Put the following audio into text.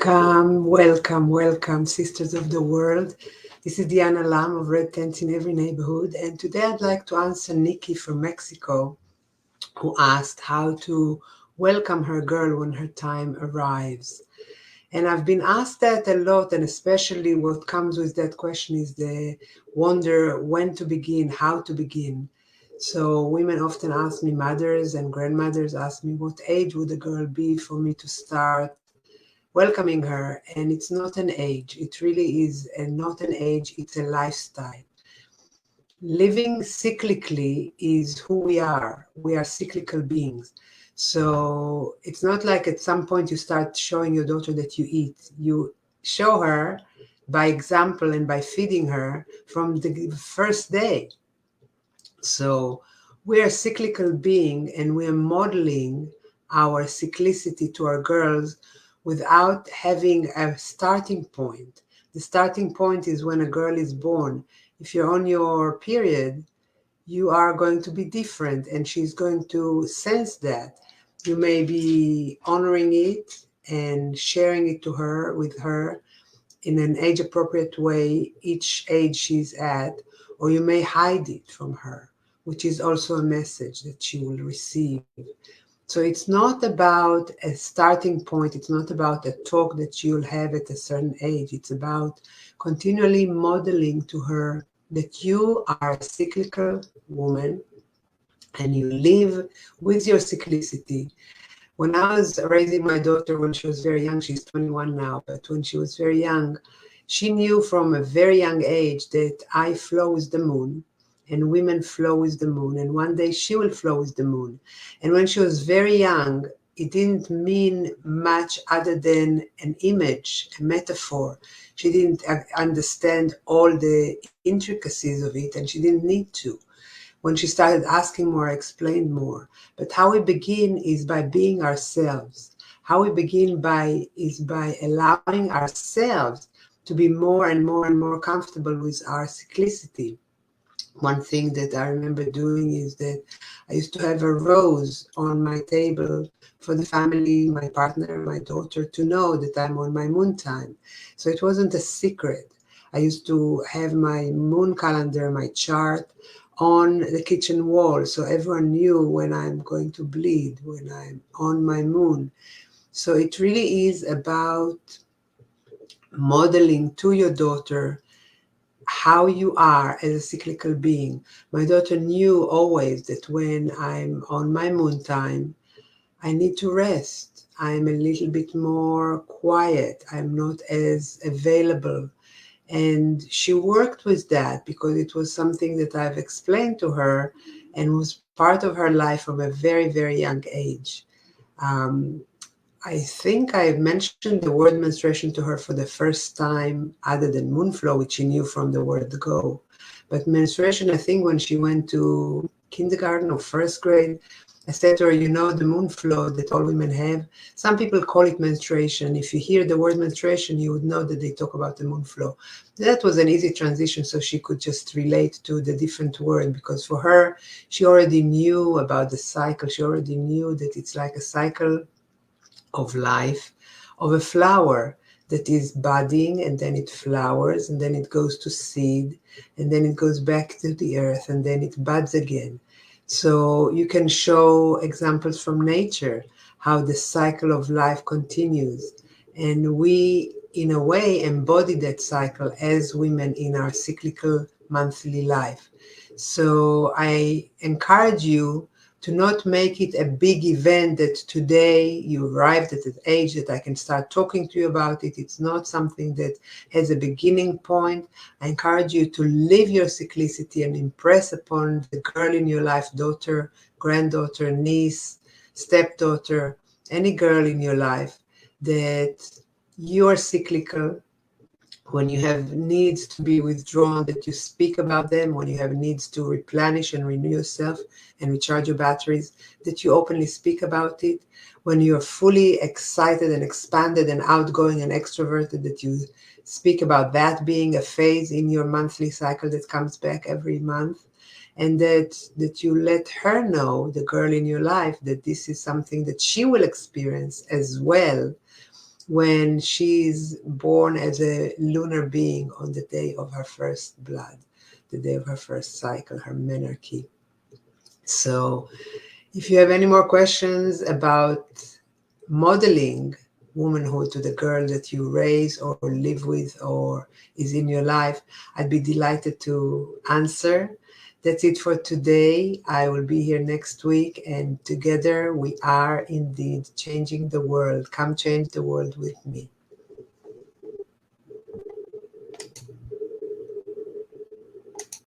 Welcome, sisters of the world. This is Diana Lam of Red Tents in Every Neighborhood, and today I'd like to answer Nikki from Mexico, who asked how to welcome her girl when her time arrives. And I've been asked that a lot, and especially what comes with that question is the wonder when to begin, how to begin. So women often ask me, mothers and grandmothers ask me, what age would a girl be for me to start welcoming her? And it's not an age, it really is not an age, it's a lifestyle. Living cyclically is who we are cyclical beings. So it's not like at some point you start showing your daughter that you eat. You show her by example and by feeding her from the first day. So we're a cyclical being and we're modeling our cyclicity to our girls without having a starting point. The starting point is when a girl is born. If you're on your period, you are going to be different and she's going to sense that. You may be honoring it and sharing it to her with her in an age appropriate way, each age she's at, or you may hide it from her, which is also a message that she will receive. So it's not about a starting point, it's not about a talk that you'll have at a certain age. It's about continually modeling to her that you are a cyclical woman and you live with your cyclicity. When I was raising my daughter when she was very young, she's 21 now, but when she was very young, she knew from a very young age that I flow with the moon and women flow with the moon, and one day she will flow with the moon. And when she was very young, it didn't mean much other than an image, a metaphor. She didn't understand all the intricacies of it, and she didn't need to. When she started asking more, I explained more. But how we begin is by being ourselves. How we begin is by allowing ourselves to be more and more and more comfortable with our cyclicity. One thing that I remember doing is that I used to have a rose on my table for the family, my partner, my daughter to know that I'm on my moon time. So it wasn't a secret. I used to have my moon calendar, my chart on the kitchen wall so everyone knew when I'm going to bleed, when I'm on my moon. So it really is about modeling to your daughter how you are as a cyclical being. My daughter knew always that when I'm on my moon time, I need to rest. I'm a little bit more quiet. I'm not as available. And she worked with that because it was something that I've explained to her and was part of her life from a very, very young age. Um, I think I mentioned the word menstruation to her for the first time, other than moon flow, which she knew from the word go. But menstruation, I think when she went to kindergarten or first grade, I said to her, you know, the moon flow that all women have. Some people call it menstruation. If you hear the word menstruation, you would know that they talk about the moon flow. That was an easy transition, so she could just relate to the different word because for her, she already knew about the cycle. She already knew that it's like a cycle of life, of a flower that is budding and then it flowers and then it goes to seed and then it goes back to the earth and then it buds again. So you can show examples from nature how the cycle of life continues. And we, in a way, embody that cycle as women in our cyclical monthly life. So I encourage you to not make it a big event that today you arrived at an age that I can start talking to you about it. It's not something that has a beginning point. I encourage you to live your cyclicity and impress upon the girl in your life, daughter, granddaughter, niece, stepdaughter, any girl in your life, that you are cyclical. When you have needs to be withdrawn, that you speak about them. When you have needs to replenish and renew yourself and recharge your batteries, that you openly speak about it. When you're fully excited and expanded and outgoing and extroverted, that you speak about that being a phase in your monthly cycle that comes back every month. And that you let her know, the girl in your life, that this is something that she will experience as well, when she's born as a lunar being on the day of her first blood, the day of her first cycle, her menarche. So if you have any more questions about modeling womanhood to the girl that you raise or live with or is in your life, I'd be delighted to answer. That's it for today. I will be here next week, and together we are indeed changing the world. Come change the world with me.